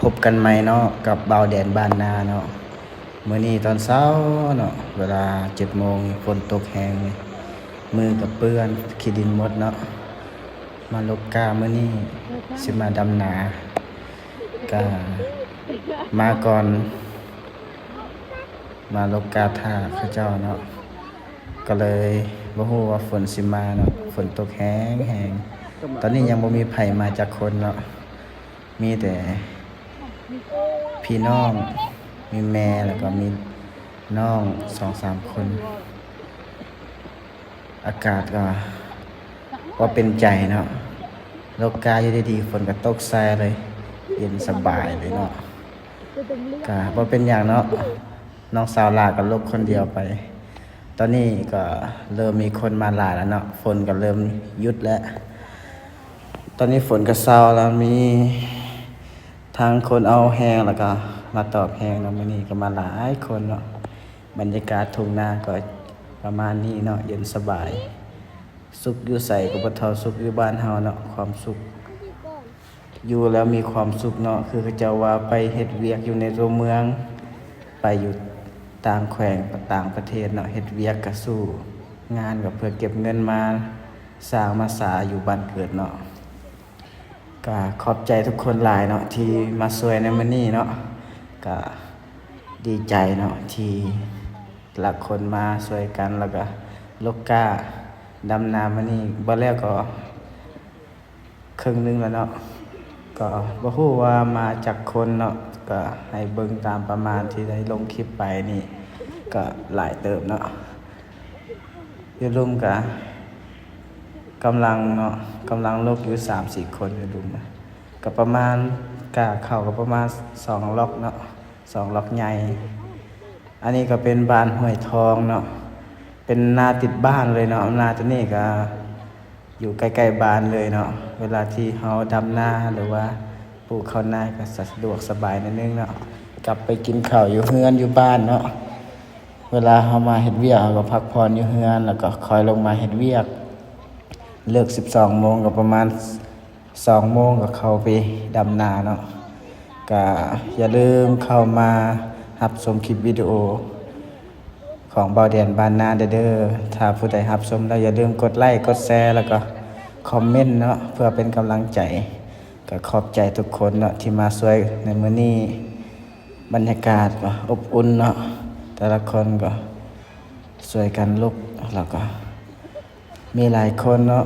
พบกันใหม่เนาะกับเบาแดนบ้านนาเนาะมื้อนี้ตอนเช้าเนาะเวลา7 โมงฝนตกแฮงมือกับเปื้อนขี้ดินหมดเนาะมาลกกามื้อนี้สิมาดำนาก็มาก่อนมาลกกาท่าเขาเจ้าเนาะก็เลยบ่ฮู้ว่าฝนสิมาเนาะฝนตกแฮงตอนนี้ยังบ่มีไผมาจากคนเนาะมีแต่พี่น้องมีแม่แล้วก็มีน้อง2-3 คนอากาศก็ว่าเป็นใจเนาะโลกาอยู่ดีๆฝนก็ตกใส่เลยเย็นสบายเลยเนาะก็ว่าเป็นอย่างเนาะน้องสาวลาก็ลบคนเดียวไปตอนนี้ก็เริ่มมีคนมาหลายแล้วเนาะฝนก็เริ่มหยุดแล้วตอนนี้ฝนก็เศร้าแล้วมีทางคนเอาแฮงแล้วก็มาตอบแฮงเนาะมื้อนี้ก็มาหลายคนเนาะบรรยากาศทุ่งนาก็ประมาณนี้เนาะเย็นสบายสุขอยู่ใส่ก็บ่เท่าสุขอยู่บ้านเฮาเนาะความสุขอยู่แล้วมีเขาสุขเนาะคือเขาเจ้าว่าไปเฮ็ดเวียกอยู่ในตัวเมืองไปอยู่ต่างแขวงต่างประเทศเนาะเฮ็ดเวียกก็สู้งานก็เพื่อเก็บเงินมาสร้างมาสาอยู่บ้านเกิดเนาะก็ขอบใจทุกคนหลายเนาะที่มาช่วยในมื้อนี้เนาะก็ดีใจเนาะที่หลักคนมาช่วยกันแล้วก็ลกกาดำนามื้อนี้บ่แล้วก็ครึ่งนึงแล้วเนาะก็บ่ฮู้ว่ามาจากคนเนาะก็ให้เบิ่งตามประมาณที่ได้ลงคลิปไปนี่ก็หลายเติบเนาะอยู่รุมก็กำลังลกอยู่ 3-4 คนอยู่รุมก็ประมาณกะเข้าก็ประมาณ2 ล็อกเนาะ2 ล็อกใหญ่อันนี้ก็เป็นบ้านห้วยทองเนาะเป็นนาติดบ้านเลยเนาะนาตัวนี้ก็อยู่ใกล้ๆบ้านเลยเนาะเวลาที่เฮาดำนาหรือว่าปลูกข้าวนาก็สะดวกสบายนิดนึงเนาะกลับไปกินข้าวอยู่เฮือนอยู่บ้านเนาะเวลาเฮามาเฮ็ดเวียกเฮาก็พักผ่อนอยู่เฮือนแล้วก็คอยลงมาเฮ็ดเวียกเลิก 12 โมงก็ประมาณ2 โมงก็เข้าไปดำนาเนาะก็อย่าลืมเข้ามารับชมคลิปวิดีโอของเบาแดนบ้านนาเด้อถ้าผู้ใดรับชมแล้วอย่าลืมกดไลค์กดแชร์แล้วก็คอมเมนต์เนาะเพื่อเป็นกำลังใจก็ขอบใจทุกคนเนาะที่มาช่วยในมื้อนี้บรรยากาศก็อบอุ่นเนาะแต่ละคนก็ช่วยกันลุกแล้วก็มีหลายคนเนาะ